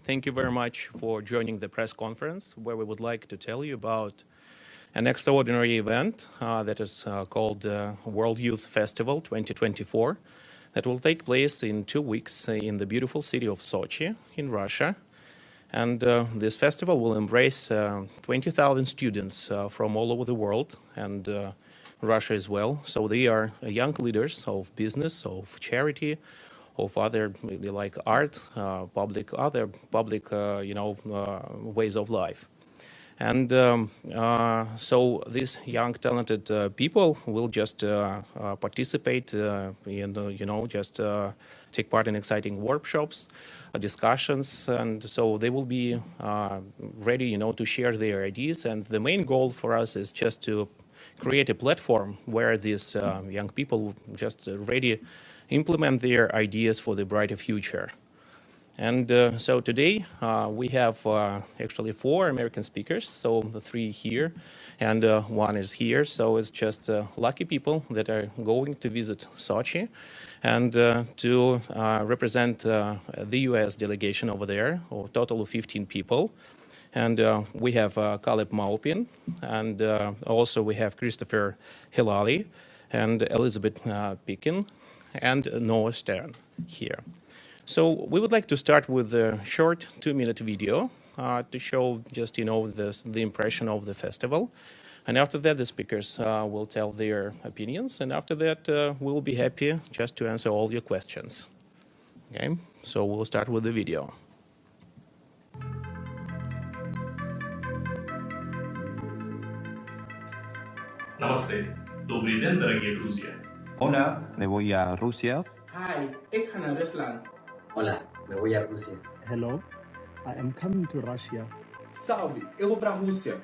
Thank you very much for joining the press conference, where we would like to tell you about an extraordinary event that is called World Youth Festival 2024 that will take place in 2 weeks in the beautiful city of Sochi in Russia. And this festival will embrace 20,000 students from all over the world and Russia as well. So they are young leaders of business, of charity, of other like art, other public ways of life. And so these young talented people will just participate in, just take part in exciting workshops, discussions, and so they will be ready, to share their ideas. And the main goal for us is just to create a platform where these young people just ready implement their ideas for the brighter future. And so today we have actually 4 American speakers, so the 3 here and 1 is here. So it's just lucky people that are going to visit Sochi and to represent the US delegation over there, a total of 15 people. And we have Caleb Maupin, and also we have Christopher Helali and Elizabeth Pekin and Noah Stern here. So we would like to start with a short 2-minute video to show just, the impression of the festival. And after that, the speakers will tell their opinions. And after that, we'll be happy just to answer all your questions. Okay, so we'll start with the video. Namaste. Добрый день, дорогие друзья. Hola, me voy a Rusia. Hi, ik ga naar Rusland. Hola, me voy a Rusia. Hello, I am coming to Russia. Salve, eu vou pra Rússia.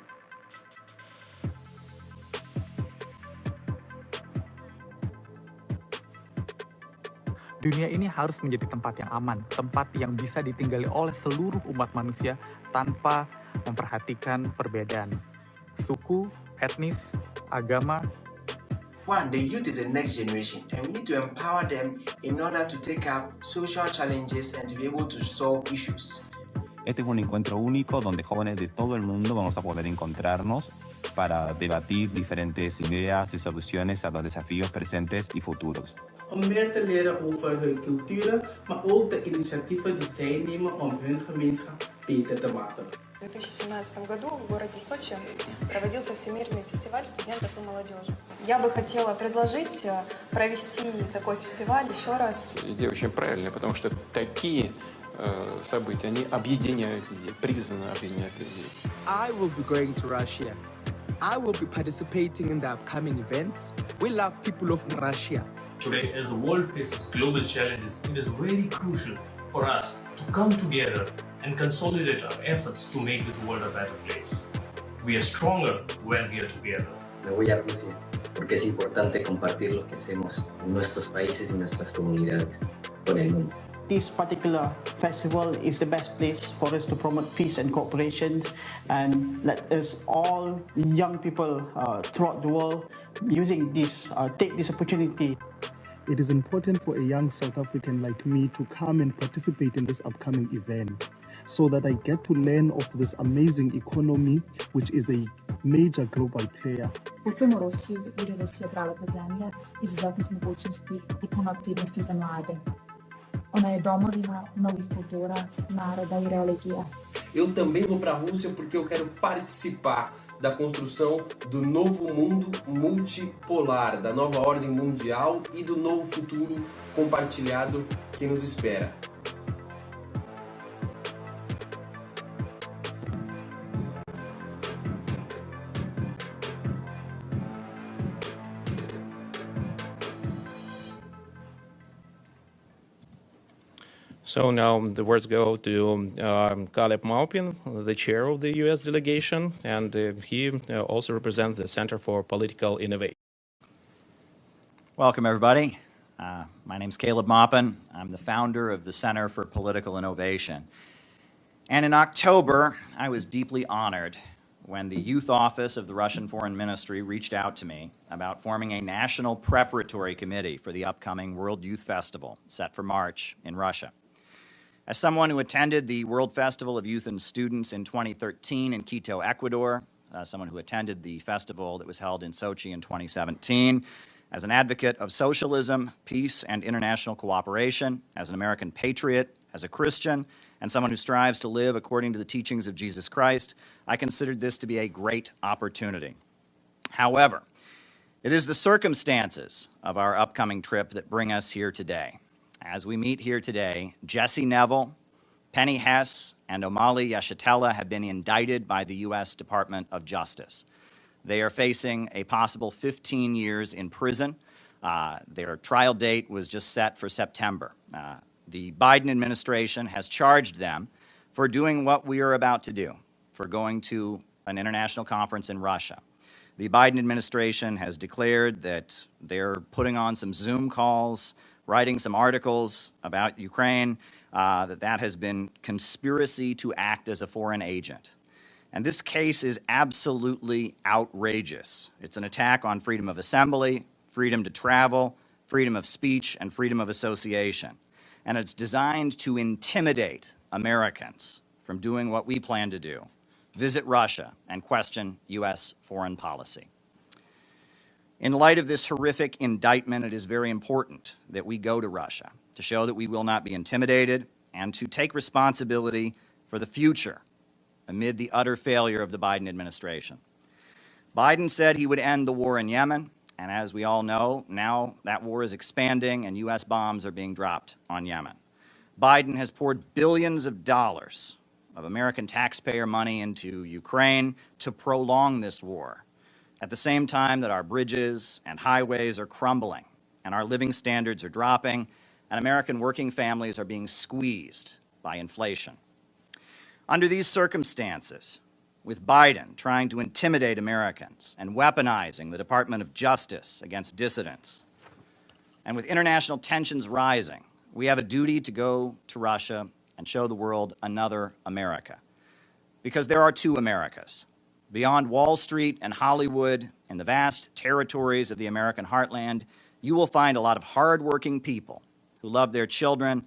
Dunia ini harus menjadi tempat yang aman, tempat yang bisa ditinggali oleh seluruh umat manusia tanpa memperhatikan perbedaan suku, etnis, agama. One, the youth is the next generation, and we need to empower them in order to take up social challenges and to be able to solve issues. Este es un encuentro único donde jóvenes de todo el mundo vamos a poder encontrarnos para debatir diferentes ideas y soluciones a los desafíos presentes y futuros. Om meer te leren over hun culturen, maar ook de initiatieven die zij nemen om hun gemeenschap beter te maken. В 2017 году в городе Сочи проводился Всемирный фестиваль студентов и молодежи. Я бы хотела предложить провести такой фестиваль еще раз. Идея очень правильная, потому что такие события, они объединяют людей, признанно объединяют людей. I will be going to Russia. I will be participating in the upcoming events. We love people of Russia. Today, as the world faces global challenges, it is very crucial for us to come together and consolidate our efforts to make this world a better place. We are stronger when we are together. Me voy a Rusia porque es importante compartir lo que hacemos en nuestros países y nuestras comunidades con el mundo. This particular festival is the best place for us to promote peace and cooperation, and let us all young people throughout the world take this opportunity. It is important for a young South African like me to come and participate in this upcoming event so that I get to learn of this amazing economy, which is a major global player. Putujemo u Rusiju jer je Rusija prava zemlja izuzetnih mogućnosti i puno aktivnosti za mlade. Ona je domovina novih kultura, naroda e religija. Eu também vou para a Rússia porque eu quero participar da construção do novo mundo multipolar, da nova ordem mundial e do novo futuro compartilhado que nos espera. So now the words go to Caleb Maupin, the chair of the U.S. delegation, and he also represents the Center for Political Innovation. Welcome, everybody. My name's Caleb Maupin. I'm the founder of the Center for Political Innovation. And in October, I was deeply honored when the youth office of the Russian Foreign Ministry reached out to me about forming a national preparatory committee for the upcoming World Youth Festival set for March in Russia. As someone who attended the World Festival of Youth and Students in 2013 in Quito, Ecuador, someone who attended the festival that was held in Sochi in 2017, as an advocate of socialism, peace, and international cooperation, as an American patriot, as a Christian, and someone who strives to live according to the teachings of Jesus Christ, I considered this to be a great opportunity. However, it is the circumstances of our upcoming trip that bring us here today. As we meet here today, Jesse Nevel, Penny Hess, and Omali Yeshitela have been indicted by the U.S. Department of Justice. They are facing a possible 15 years in prison. Their trial date was just set for September. The Biden administration has charged them for doing what we are about to do, for going to an international conference in Russia. The Biden administration has declared that they're putting on some Zoom calls, writing some articles about Ukraine, that has been conspiracy to act as a foreign agent. And this case is absolutely outrageous. It's an attack on freedom of assembly, freedom to travel, freedom of speech, and freedom of association. And it's designed to intimidate Americans from doing what we plan to do, visit Russia and question U.S. foreign policy. In light of this horrific indictment, it is very important that we go to Russia to show that we will not be intimidated and to take responsibility for the future amid the utter failure of the Biden administration. Biden said he would end the war in Yemen, and as we all know, now that war is expanding and U.S. bombs are being dropped on Yemen. Biden has poured billions of dollars of American taxpayer money into Ukraine to prolong this war, at the same time that our bridges and highways are crumbling and our living standards are dropping and American working families are being squeezed by inflation. Under these circumstances, with Biden trying to intimidate Americans and weaponizing the Department of Justice against dissidents, and with international tensions rising, we have a duty to go to Russia and show the world another America. Because there are two Americas. Beyond Wall Street and Hollywood, in the vast territories of the American heartland, you will find a lot of hardworking people who love their children,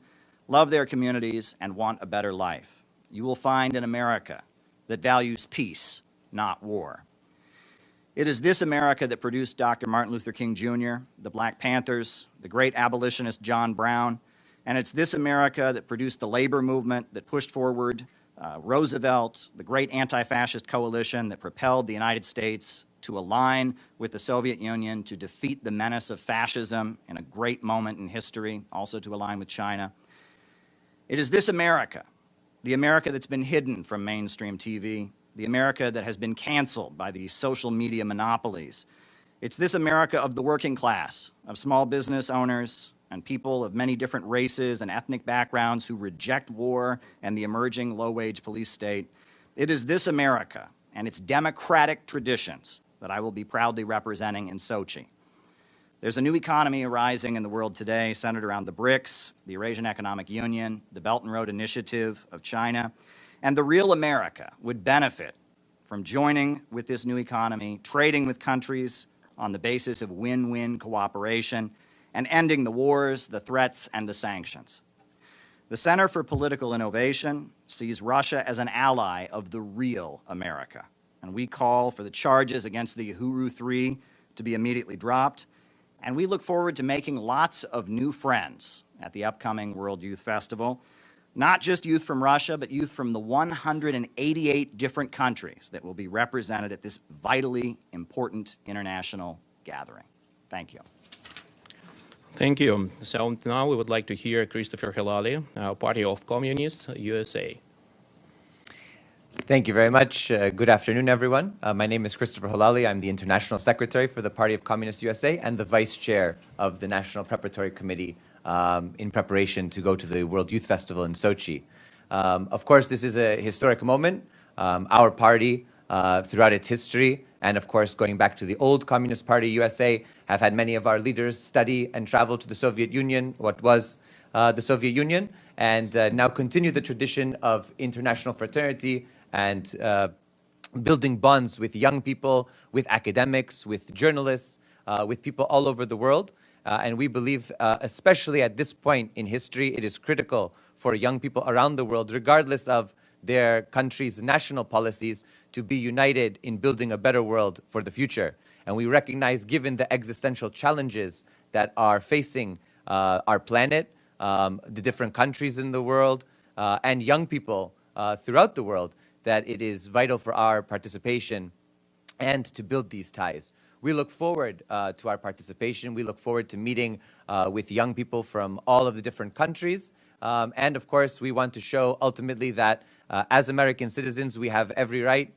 love their communities, and want a better life. You will find an America that values peace, not war. It is this America that produced Dr. Martin Luther King Jr., the Black Panthers, the great abolitionist John Brown, and it's this America that produced the labor movement that pushed forward Roosevelt, the great anti-fascist coalition that propelled the United States to align with the Soviet Union to defeat the menace of fascism in a great moment in history, also to align with China. It is this America, the America that's been hidden from mainstream TV, the America that has been canceled by the social media monopolies. It's this America of the working class, of small business owners, and people of many different races and ethnic backgrounds who reject war and the emerging low-wage police state. It is this America and its democratic traditions that I will be proudly representing in Sochi. There's a new economy arising in the world today centered around the BRICS, the Eurasian Economic Union, the Belt and Road Initiative of China, and the real America would benefit from joining with this new economy, trading with countries on the basis of win-win cooperation, and ending the wars, the threats, and the sanctions. The Center for Political Innovation sees Russia as an ally of the real America, and we call for the charges against the Uhuru 3 to be immediately dropped, and we look forward to making lots of new friends at the upcoming World Youth Festival, not just youth from Russia, but youth from the 188 different countries that will be represented at this vitally important international gathering. Thank you. Thank you. So now we would like to hear Christopher Helali, Party of Communists, USA. Thank you very much. Good afternoon, everyone. My name is Christopher Helali. I'm the International Secretary for the Party of Communists USA and the Vice Chair of the National Preparatory Committee in preparation to go to the World Youth Festival in Sochi. Of course, this is a historic moment. Our party, throughout its history, and of course, going back to the old Communist Party USA, have had many of our leaders study and travel to the Soviet Union, what was the Soviet Union, and now continue the tradition of international fraternity and building bonds with young people, with academics, with journalists, with people all over the world. And we believe, especially at this point in history, it is critical for young people around the world, regardless of their country's national policies, to be united in building a better world for the future. And we recognize, given the existential challenges that are facing our planet, the different countries in the world, and young people throughout the world, that it is vital for our participation and to build these ties. We look forward to our participation. We look forward to meeting with young people from all of the different countries. And of course, we want to show ultimately that as American citizens, we have every right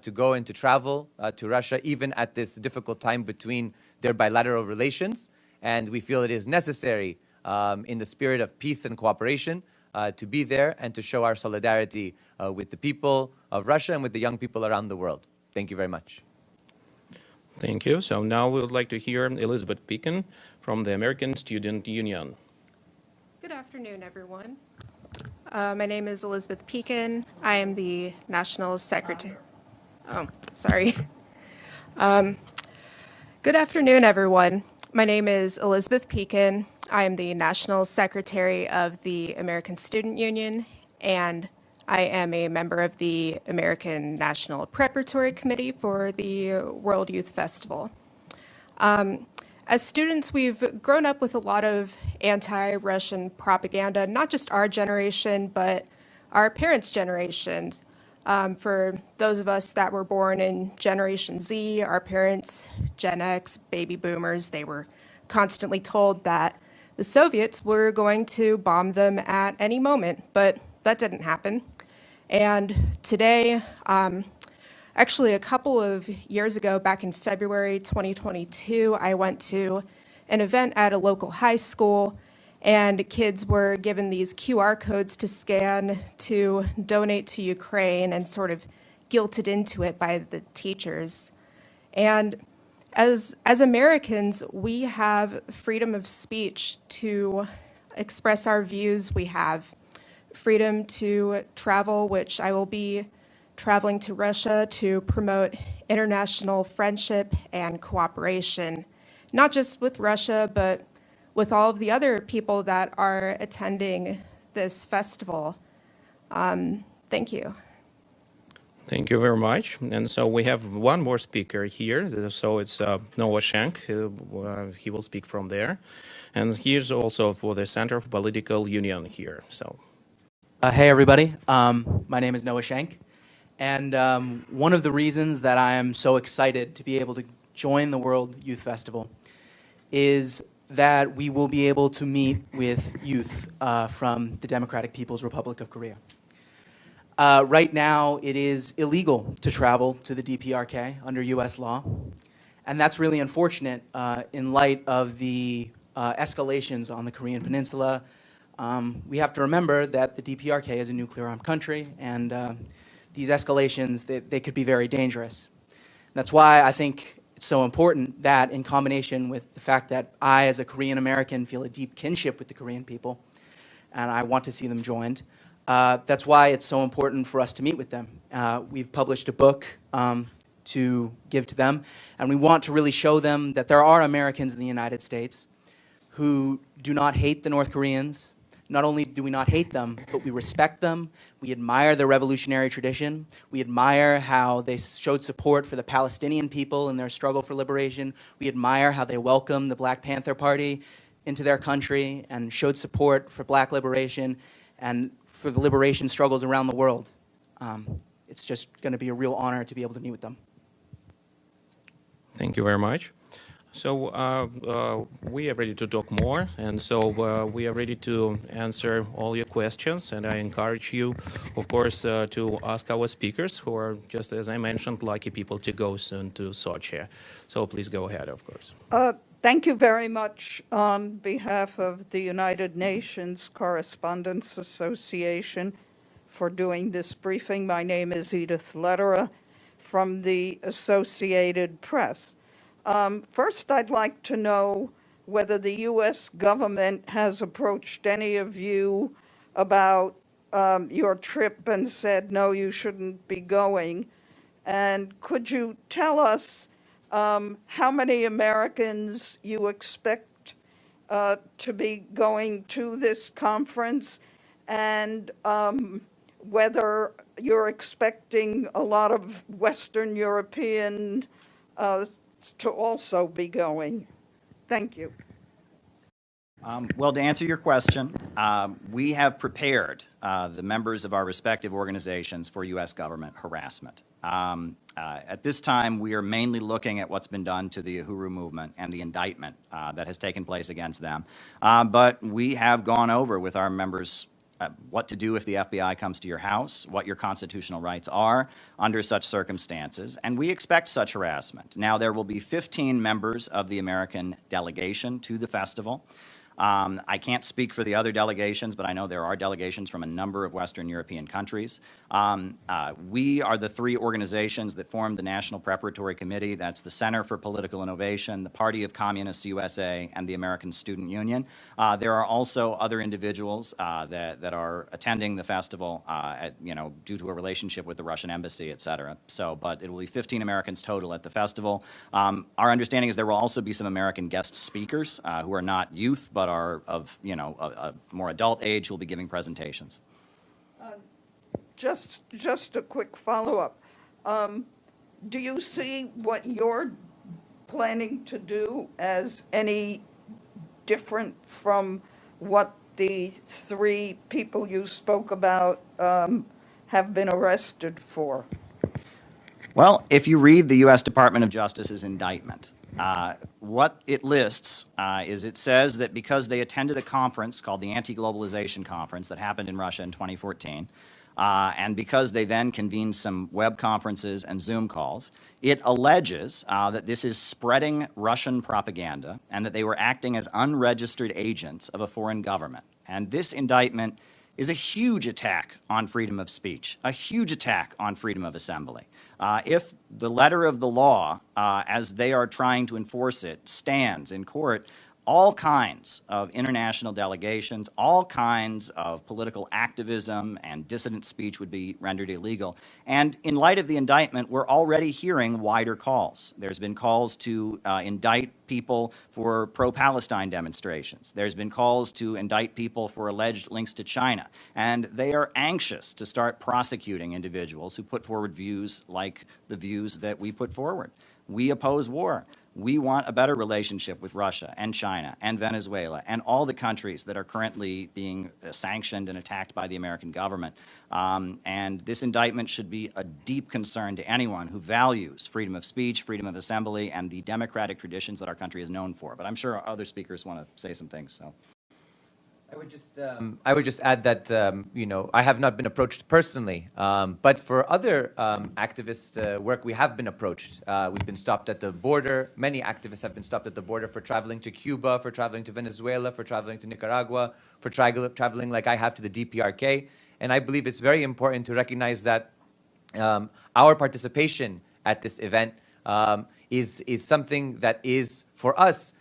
to go and to travel to Russia, even at this difficult time between their bilateral relations. And we feel it is necessary in the spirit of peace and cooperation to be there and to show our solidarity with the people of Russia and with the young people around the world. Thank you very much. Thank you. So now we would like to hear Elizabeth Pekin from the American Student Union. Good afternoon, everyone. My name is Elizabeth Pekin. I am the National Secretary. Oh, sorry. Good afternoon, everyone. My name is Elizabeth Pekin. I am the National Secretary of the American Student Union, and I am a member of the American National Preparatory Committee for the World Youth Festival. As students, we've grown up with a lot of anti-Russian propaganda, not just our generation, but our parents' generations. For those of us that were born in Generation Z, our parents, Gen X, baby boomers, they were constantly told that the Soviets were going to bomb them at any moment, but that didn't happen. And today, actually a couple of years ago, back in February 2022, I went to an event at a local high school, and kids were given these QR codes to scan to donate to Ukraine and sort of guilted into it by the teachers. And as Americans, we have freedom of speech to express our views. We have freedom to travel, which I will be traveling to Russia to promote international friendship and cooperation, not just with Russia, but with all of the other people that are attending this festival. Thank you. Thank you very much. And so we have one more speaker here. So it's Noah Shank. He will speak from there. And he's also for the Center for Political Union here. So, hey, everybody. My name is Noah Shank. And one of the reasons that I am so excited to be able to join the World Youth Festival is that we will be able to meet with youth from the Democratic People's Republic of Korea. Right now, it is illegal to travel to the DPRK under U.S. law, and that's really unfortunate in light of the escalations on the Korean Peninsula. We have to remember that the DPRK is a nuclear-armed country, and these escalations, they could be very dangerous. That's why I think it's so important that, in combination with the fact that I, as a Korean American, feel a deep kinship with the Korean people, and I want to see them joined, that's why it's so important for us to meet with them. We've published a book to give to them, and we want to really show them that there are Americans in the United States who do not hate the North Koreans. Not only do we not hate them, but we respect them. We admire their revolutionary tradition. We admire how they showed support for the Palestinian people in their struggle for liberation. We admire how they welcomed the Black Panther Party into their country and showed support for Black liberation and for the liberation struggles around the world. It's just going to be a real honor to be able to meet with them. thank you very much. So we are ready to talk more, and so we are ready to answer all your questions, and I encourage you, of course, to ask our speakers, who are, just as I mentioned, lucky people to go soon to Sochi. So please go ahead, of course. Thank you very much on behalf of the United Nations Correspondents Association for doing this briefing. My name is Edith Lederer from the Associated Press. First, I'd like to know whether the U.S. government has approached any of you about your trip and said, no, you shouldn't be going. And could you tell us how many Americans you expect to be going to this conference, and whether you're expecting a lot of Western European to also be going. Thank you. Well, to answer your question, we have prepared the members of our respective organizations for U.S. government harassment. At this time, we are mainly looking at what's been done to the Uhuru movement and the indictment that has taken place against them. But we have gone over with our members what to do if the FBI comes to your house, what your constitutional rights are under such circumstances, and we expect such harassment. Now, there will be 15 members of the American delegation to the festival. I can't speak for the other delegations, but I know there are delegations from a number of Western European countries. We are the three organizations that form the National Preparatory Committee. That's the Center for Political Innovation, the Party of Communists USA, and the American Student Union. There are also other individuals that are attending the festival, due to a relationship with the Russian embassy, et cetera. But it will be 15 Americans total at the festival. Our understanding is there will also be some American guest speakers who are not youth, but are of a more adult age, who will be giving presentations. Just a quick follow-up. Do you see what you're planning to do as any different from what the three people you spoke about have been arrested for? Well, if you read the U.S. Department of Justice's indictment, what it lists is it says that because they attended a conference called the Anti-Globalization Conference that happened in Russia in 2014, and because they then convened some web conferences and Zoom calls, it alleges that this is spreading Russian propaganda and that they were acting as unregistered agents of a foreign government. And this indictment is a huge attack on freedom of speech, a huge attack on freedom of assembly. If the letter of the law, as they are trying to enforce it, stands in court, all kinds of international delegations, all kinds of political activism and dissident speech would be rendered illegal. And in light of the indictment, we're already hearing wider calls. There's been calls to indict people for pro-Palestine demonstrations. There's been calls to indict people for alleged links to China. And they are anxious to start prosecuting individuals who put forward views like the views that we put forward. We oppose war. We want a better relationship with Russia and China and Venezuela and all the countries that are currently being sanctioned and attacked by the American government. And this indictment should be a deep concern to anyone who values freedom of speech, freedom of assembly, and the democratic traditions that our country is known for. But I'm sure other speakers want to say some things. So. I would just add that I have not been approached personally, but for other activist work, we have been approached. We've been stopped at the border. Many activists have been stopped at the border for traveling to Cuba, for traveling to Venezuela, for traveling to Nicaragua, for traveling like I have to the DPRK. And I believe it's very important to recognize that our participation at this event is something that is, for us,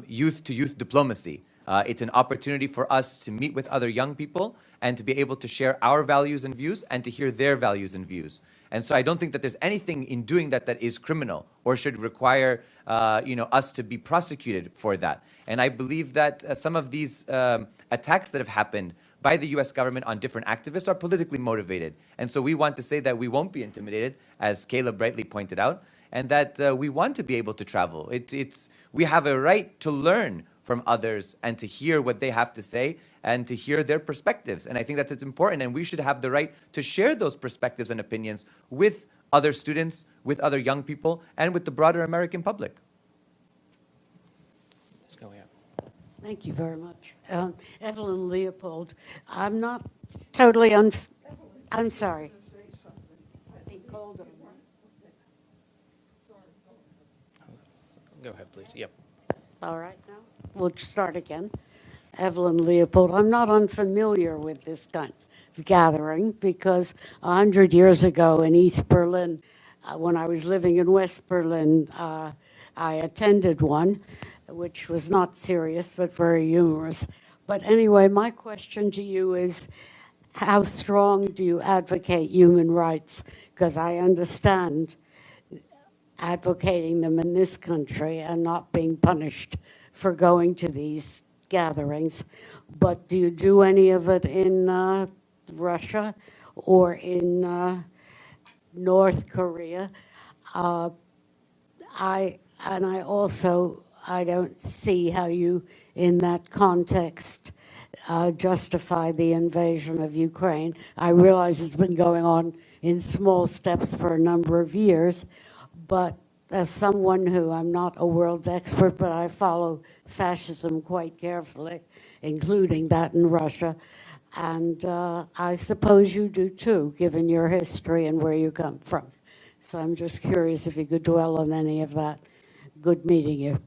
youth-to-youth diplomacy. It's an opportunity for us to meet with other young people and to be able to share our values and views and to hear their values and views. And so I don't think that there's anything in doing that that is criminal or should require us to be prosecuted for that. And I believe that some of these attacks that have happened by the U.S. government on different activists are politically motivated. And so we want to say that we won't be intimidated, as Caleb rightly pointed out, and that we want to be able to travel. We have a right to learn from others and to hear what they have to say and to hear their perspectives. And I think it's important, and we should have the right to share those perspectives and opinions with other students, with other young people, and with the broader American public. Let's go ahead. Thank you very much. Evelyn Leopold, I'm not totally I'm sorry. He called him. Go ahead, please. Yep. All right now. We'll start again. Evelyn Leopold, I'm not unfamiliar with this kind of gathering because 100 years ago in East Berlin, when I was living in West Berlin, I attended one, which was not serious but very humorous. But anyway, my question to you is, how strong do you advocate human rights? Because I understand advocating them in this country and not being punished for going to these gatherings, but do you do any of it in Russia or in North Korea? I don't see how you, in that context, justify the invasion of Ukraine. I realize it's been going on in small steps for a number of years, but as someone who, I'm not a world expert, but I follow fascism quite carefully, including that in Russia, and I suppose you do too, given your history and where you come from. So I'm just curious if you could dwell on any of that. Good meeting you.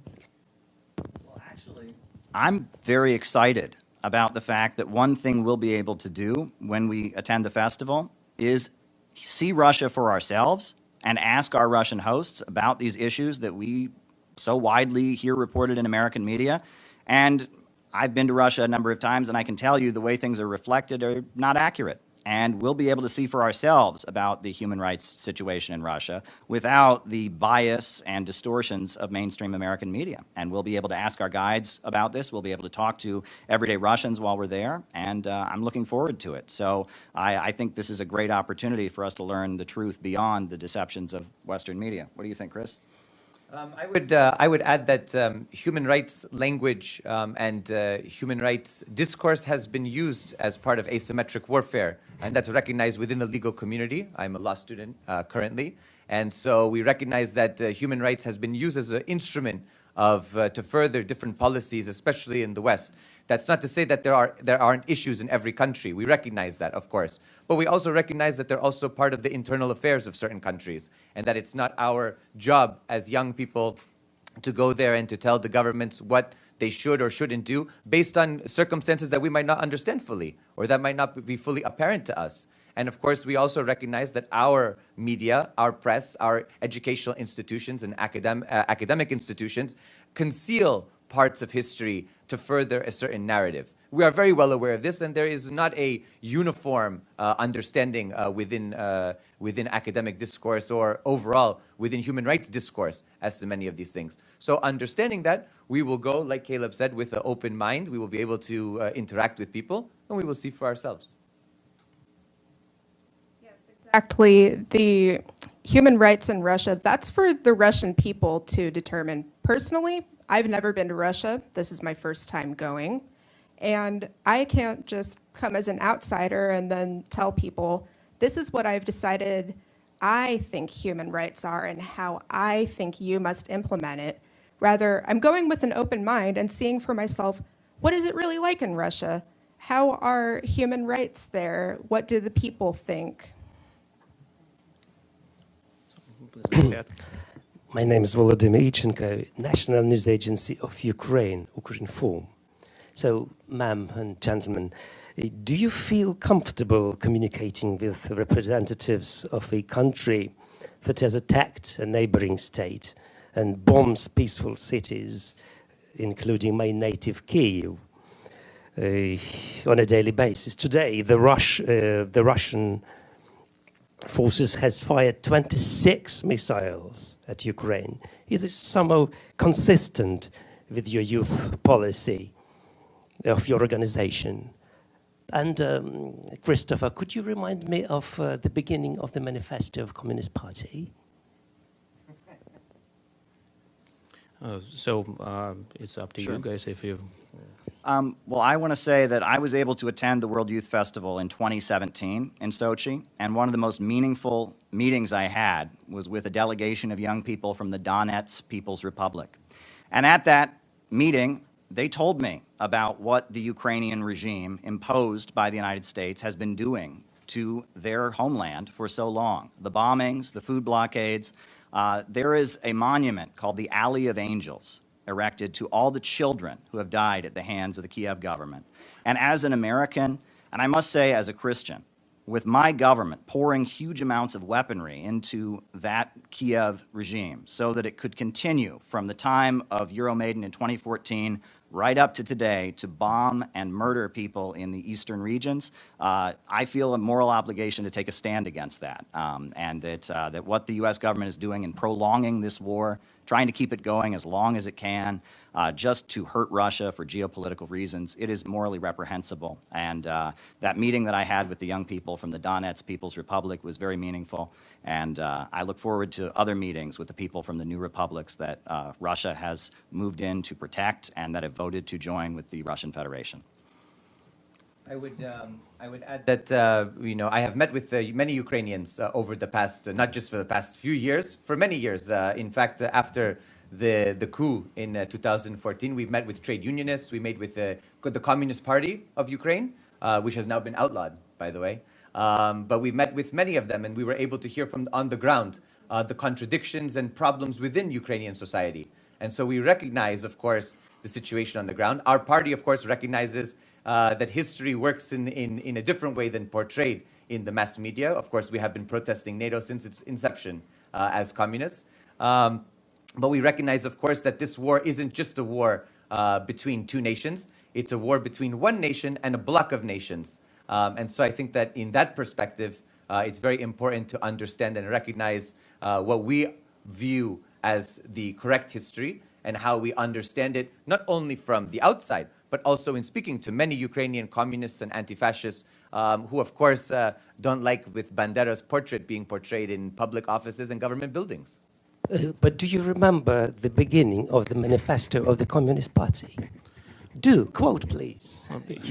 I'm very excited about the fact that one thing we'll be able to do when we attend the festival is see Russia for ourselves and ask our Russian hosts about these issues that we so widely hear reported in American media. And I've been to Russia a number of times, and I can tell you the way things are reflected are not accurate. And we'll be able to see for ourselves about the human rights situation in Russia without the bias and distortions of mainstream American media. And we'll be able to ask our guides about this. We'll be able to talk to everyday Russians while we're there, and I'm looking forward to it. So I think this is a great opportunity for us to learn the truth beyond the deceptions of Western media. What do you think, Chris? I would add that human rights language and human rights discourse has been used as part of asymmetric warfare, and that's recognized within the legal community. I'm a law student currently, and so we recognize that human rights has been used as an instrument of to further different policies, especially in the West. That's not to say that there aren't issues in every country. We recognize that, of course. But we also recognize that they're also part of the internal affairs of certain countries, and that it's not our job as young people to go there and to tell the governments what they should or shouldn't do based on circumstances that we might not understand fully or that might not be fully apparent to us. And of course, we also recognize that our media, our press, our educational institutions and academic institutions conceal parts of history to further a certain narrative. We are very well aware of this, and there is not a uniform understanding within academic discourse or overall within human rights discourse as to many of these things. So understanding that, we will go, like Caleb said, with an open mind. We will be able to interact with people, and we will see for ourselves. Exactly. The human rights in Russia, that's for the Russian people to determine. Personally, I've never been to Russia. This is my first time going. And I can't just come as an outsider and then tell people, this is what I've decided I think human rights are and how I think you must implement it. Rather, I'm going with an open mind and seeing for myself, what is it really like in Russia? How are human rights there? What do the people think? My name is Volodymyr Ichenko, National News Agency of Ukraine, Ukrinform. So, ma'am and gentlemen, do you feel comfortable communicating with representatives of a country that has attacked a neighboring state and bombs peaceful cities, including my native Kyiv, on a daily basis? Today, the Russian forces has fired 26 missiles at Ukraine. Is this somehow consistent with your youth policy of your organization? And Christopher, could you remind me of the beginning of the manifesto of Communist Party? It's up to you guys if you... Well, I want to say that I was able to attend the World Youth Festival in 2017 in Sochi, and one of the most meaningful meetings I had was with a delegation of young people from the Donetsk People's Republic. And at that meeting, they told me about what the Ukrainian regime imposed by the United States has been doing to their homeland for so long. The bombings, the food blockades. There is a monument called the Alley of Angels erected to all the children who have died at the hands of the Kiev government. And as an American, and I must say as a Christian, with my government pouring huge amounts of weaponry into that Kiev regime so that it could continue from the time of Euromaidan in 2014 right up to today to bomb and murder people in the eastern regions, I feel a moral obligation to take a stand against that. And that what the U.S. government is doing in prolonging this war, trying to keep it going as long as it can, just to hurt Russia for geopolitical reasons, it is morally reprehensible. And that meeting that I had with the young people from the Donetsk People's Republic was very meaningful. And I look forward to other meetings with the people from the new republics that Russia has moved in to protect and that have voted to join with the Russian Federation. I would add that I have met with many Ukrainians over the past, not just for the past few years, for many years. In fact, after the coup in 2014, we've met with trade unionists. We met with the Communist Party of Ukraine, which has now been outlawed, by the way. But we met with many of them, and we were able to hear from on the ground the contradictions and problems within Ukrainian society. And so we recognize, of course, the situation on the ground. Our party, of course, recognizes that history works in a different way than portrayed in the mass media. Of course, we have been protesting NATO since its inception as communists. But we recognize, of course, that this war isn't just a war between two nations. It's a war between one nation and a bloc of nations. And so I think that in that perspective, it's very important to understand and recognize what we view as the correct history and how we understand it, not only from the outside, but also in speaking to many Ukrainian communists and anti-fascists who, of course, don't like with Bandera's portrait being portrayed in public offices and government buildings. But do you remember the beginning of the manifesto of the Communist Party? Do, quote, please.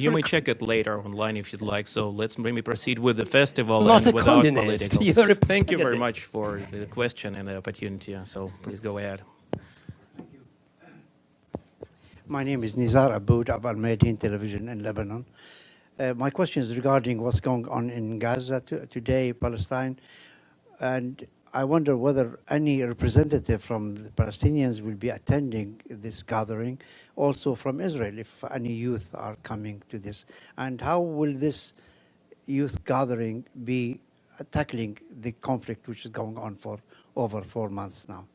You may check it later online if you'd like. So let's maybe proceed with the festival Not and a without communist. political. You're a Thank you very communist. much for the question and the opportunity. So please go ahead. My name is Nizar Aboud of Al Mayadeen Television in Lebanon. My question is regarding what's going on in Gaza today, Palestine, and I wonder whether any representative from the Palestinians will be attending this gathering, also from Israel, if any youth are coming to this. And how will this youth gathering be tackling the conflict which is going on for over 4 months now?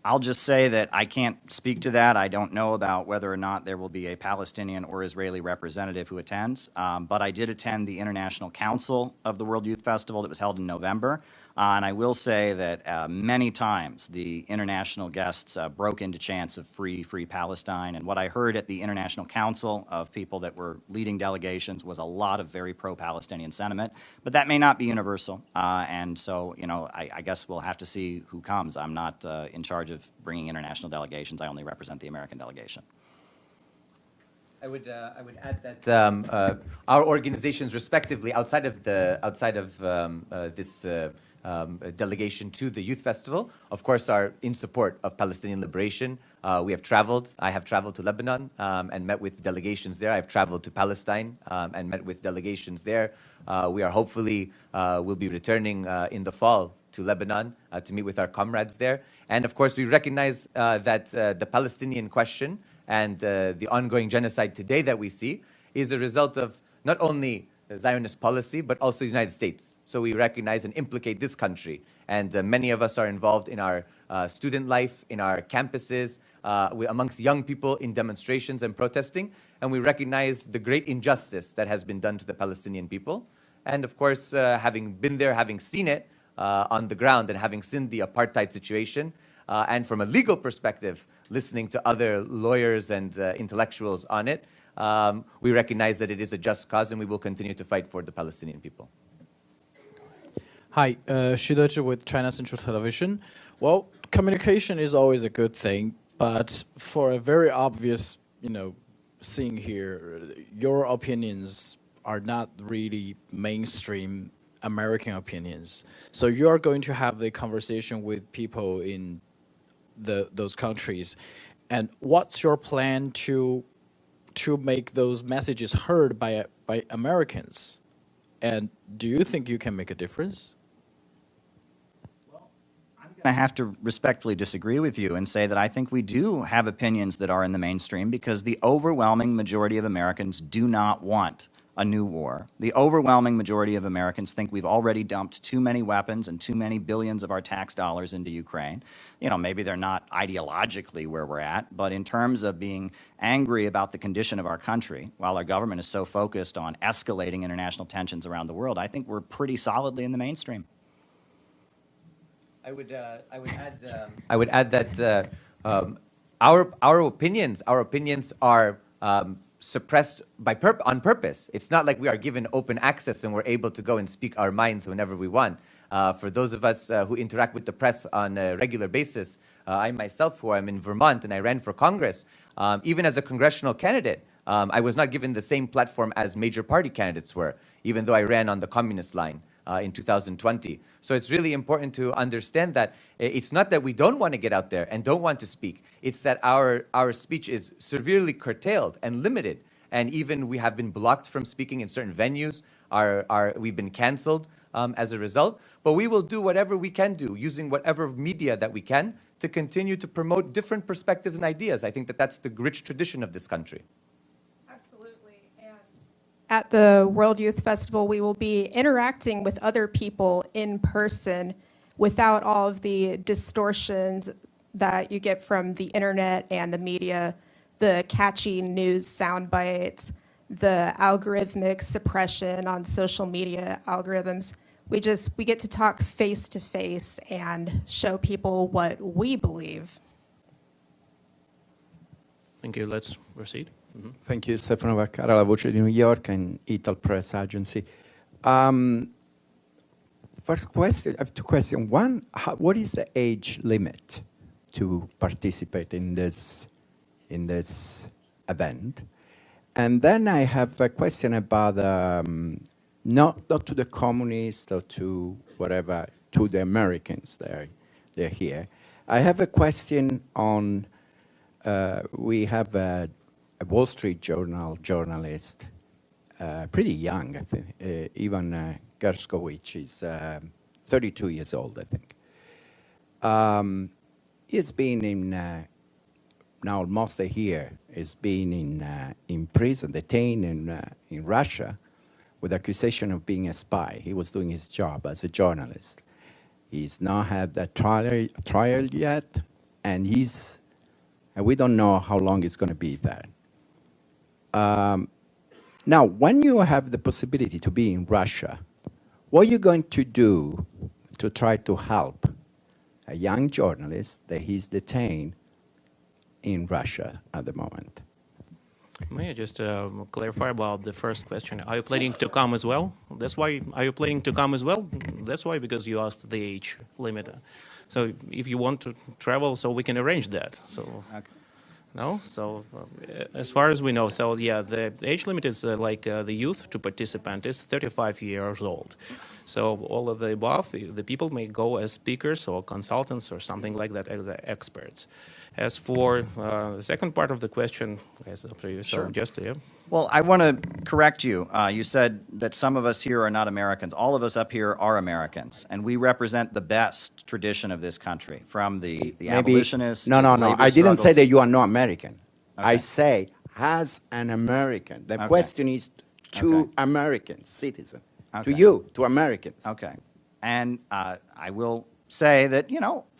I'll just say that I can't speak to that. I don't know about whether or not there will be a Palestinian or Israeli representative who attends, but I did attend the International Council of the World Youth Festival that was held in November, and I will say that many times the international guests broke into chants of free, free Palestine, and what I heard at the International Council of people that were leading delegations was a lot of very pro-Palestinian sentiment, but that may not be universal, and so, I guess we'll have to see who comes. I'm not in charge of bringing international delegations. I only represent the American delegation. I would add that our organizations, respectively, outside of this delegation to the Youth Festival, of course, are in support of Palestinian liberation. We have traveled. I have traveled to Lebanon and met with delegations there. I have traveled to Palestine and met with delegations there. We are hopefully will be returning in the fall to Lebanon to meet with our comrades there. And of course, we recognize that the Palestinian question and the ongoing genocide today that we see is a result of not only Zionist policy, but also the United States. So we recognize and implicate this country. And many of us are involved in our student life, in our campuses, amongst young people in demonstrations and protesting. And we recognize the great injustice that has been done to the Palestinian people. And of course, having been there, having seen it on the ground and having seen the apartheid situation, and from a legal perspective, listening to other lawyers and intellectuals on it, we recognize that it is a just cause and we will continue to fight for the Palestinian people. Hi, Shidochi with China Central Television. Well, communication is always a good thing, but for a very obvious, thing here, your opinions are not really mainstream American opinions. So you are going to have the conversation with people in those countries, and what's your plan to make those messages heard by Americans? And do you think you can make a difference? I have to respectfully disagree with you and say that I think we do have opinions that are in the mainstream because the overwhelming majority of Americans do not want a new war. The overwhelming majority of Americans think we've already dumped too many weapons and too many billions of our tax dollars into Ukraine. Maybe they're not ideologically where we're at, but in terms of being angry about the condition of our country, while our government is so focused on escalating international tensions around the world, I think we're pretty solidly in the mainstream. I would add that our opinions are suppressed on purpose. It's not like we are given open access and we're able to go and speak our minds whenever we want. For those of us who interact with the press on a regular basis, I myself, who I'm in Vermont and I ran for Congress, even as a congressional candidate, I was not given the same platform as major party candidates were, even though I ran on the communist line in 2020. So it's really important to understand that it's not that we don't want to get out there and don't want to speak. It's that our speech is severely curtailed and limited. And even we have been blocked from speaking in certain venues. We've been canceled as a result. But we will do whatever we can do, using whatever media that we can, to continue to promote different perspectives and ideas. I think that that's the rich tradition of this country. At the World Youth Festival, we will be interacting with other people in person without all of the distortions that you get from the internet and the media, the catchy news sound bites, the algorithmic suppression on social media algorithms. We get to talk face to face and show people what we believe. Thank you. Let's proceed. Thank you, Stefano Vaccara, La Voce di New York and Ital Press Agency. First question, I have two questions. One, what is the age limit to participate in this event? And then I have a question about not to the communists or to whatever, to the Americans they're here. I have a question on, we have a Wall Street Journal journalist, pretty young, I think, Ivan Gershkovich is 32 years old, I think. He's been in, now almost a year, he's been in prison, detained in Russia with accusation of being a spy. He was doing his job as a journalist. He's not had a trial yet, and we don't know how long it's going to be there. Now, when you have the possibility to be in Russia, what are you going to do to try to help a young journalist that he's detained in Russia at the moment? May I just clarify about the first question? Are you planning to come as well? That's why. Are you planning to come as well? That's why, because you asked the age limit. So if you want to travel, so we can arrange that. So. Okay. No, so as far as we know, so yeah, the age limit is like the youth to participant is 35 years old. So all of the above, the people may go as speakers or consultants or something like that as experts. As for the second part of the question, yes, up to you. So Sure. just Well, I want to correct you. You said that some of us here are not Americans. All of us up here are Americans, and we represent the best tradition of this country, from the abolitionists No, to no, the no. labor I didn't say struggles. that you are not American. Okay. I say, as an American. The Okay. question is to Okay. American citizens, Okay. to you, to Americans. Okay. And I will say that,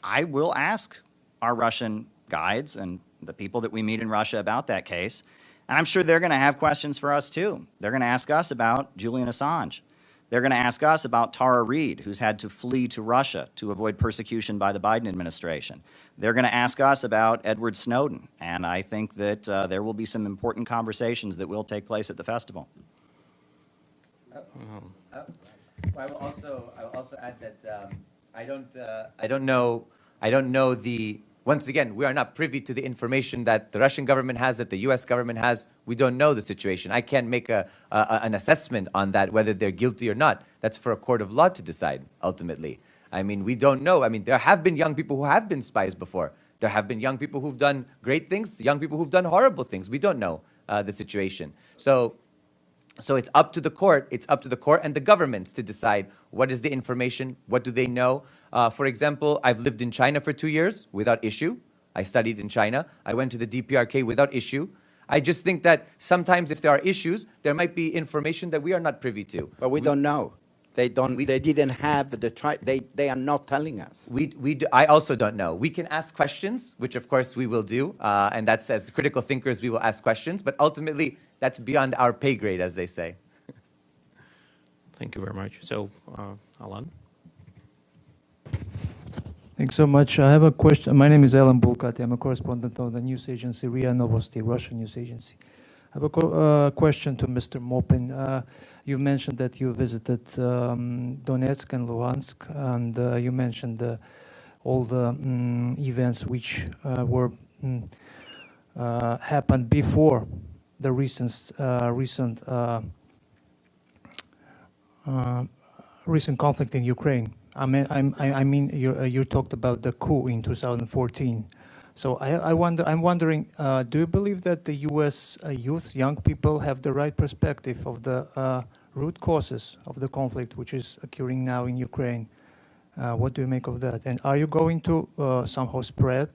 I will ask our Russian guides and the people that we meet in Russia about that case. And I'm sure they're going to have questions for us, too. They're going to ask us about Julian Assange. They're going to ask us about Tara Reid, who's had to flee to Russia to avoid persecution by the Biden administration. They're going to ask us about Edward Snowden. And I think that there will be some important conversations that will take place at the festival. I will also add that I don't know the. Once again, we are not privy to the information that the Russian government has, that the U.S. government has. We don't know the situation. I can't make an assessment on that, whether they're guilty or not. That's for a court of law to decide, ultimately. I mean, we don't know. I mean, there have been young people who have been spies before. There have been young people who've done great things, young people who've done horrible things. We don't know the situation. So it's up to the court. It's up to the court and the governments to decide what is the information, what do they know. For example, I've lived in China for 2 years without issue. I studied in China. I went to the DPRK without issue. I just think that sometimes if there are issues, there might be information that we are not privy to. But we don't know. They didn't have the they are not telling us. I also don't know. We can ask questions, which of course we will do, and that's, as critical thinkers, we will ask questions. But ultimately, that's beyond our pay grade, as they say. Thank you very much. So, Alan. Thanks so much. I have a question. My name is Alan Bulkati. I'm a correspondent of the news agency RIA Novosti, Russian news agency. I have a question to Mr. Maupin. You mentioned that you visited Donetsk and Luhansk, and you mentioned all the events which were happened before the recent conflict in Ukraine. I mean, you talked about the coup in 2014. So I'm wondering, do you believe that the U.S. Youth, young people, have the right perspective of the root causes of the conflict which is occurring now in Ukraine? What do you make of that? And are you going to somehow spread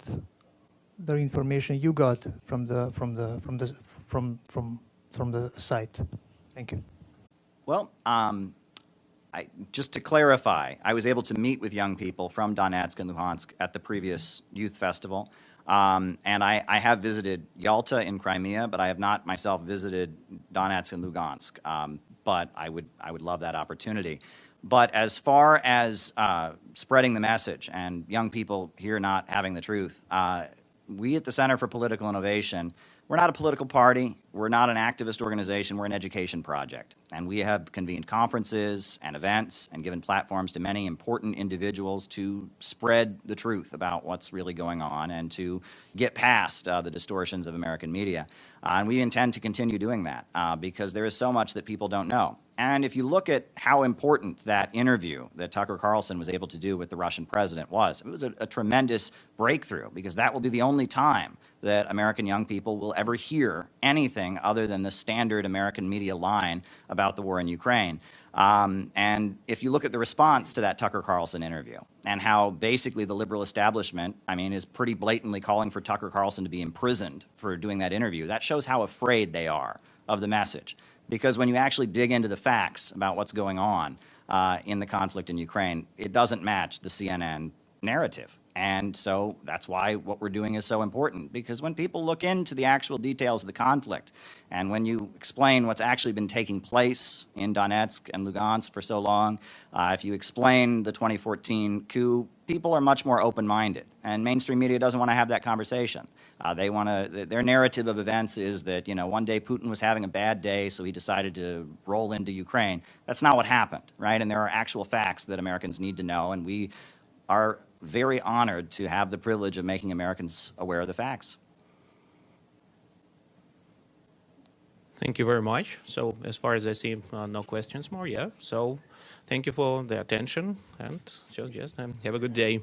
the information you got from the site? Thank you. Well, just to clarify, I was able to meet with young people from Donetsk and Luhansk at the previous youth festival. And I have visited Yalta in Crimea, but I have not myself visited Donetsk and Lugansk. But I would love that opportunity. But as far as spreading the message and young people here not having the truth, we at the Center for Political Innovation, we're not a political party, we're not an activist organization, we're an education project. And we have convened conferences and events and given platforms to many important individuals to spread the truth about what's really going on and to get past the distortions of American media. And we intend to continue doing that because there is so much that people don't know. And if you look at how important that interview that Tucker Carlson was able to do with the Russian president was, it was a tremendous breakthrough because that will be the only time that American young people will ever hear anything other than the standard American media line about the war in Ukraine. And if you look at the response to that Tucker Carlson interview and how basically the liberal establishment, I mean, is pretty blatantly calling for Tucker Carlson to be imprisoned for doing that interview, that shows how afraid they are of the message. Because when you actually dig into the facts about what's going on in the conflict in Ukraine, it doesn't match the CNN narrative. And so that's why what we're doing is so important, because when people look into the actual details of the conflict, and when you explain what's actually been taking place in Donetsk and Lugansk for so long, if you explain the 2014 coup, people are much more open-minded. And mainstream media doesn't want to have that conversation. They want to, their narrative of events is that, you know, one day Putin was having a bad day, so he decided to roll into Ukraine. That's not what happened, right? And there are actual facts that Americans need to know, and we are very honored to have the privilege of making Americans aware of the facts. Thank you very much. So as far as I see, no questions more, yeah. So thank you for the attention and just have a good day.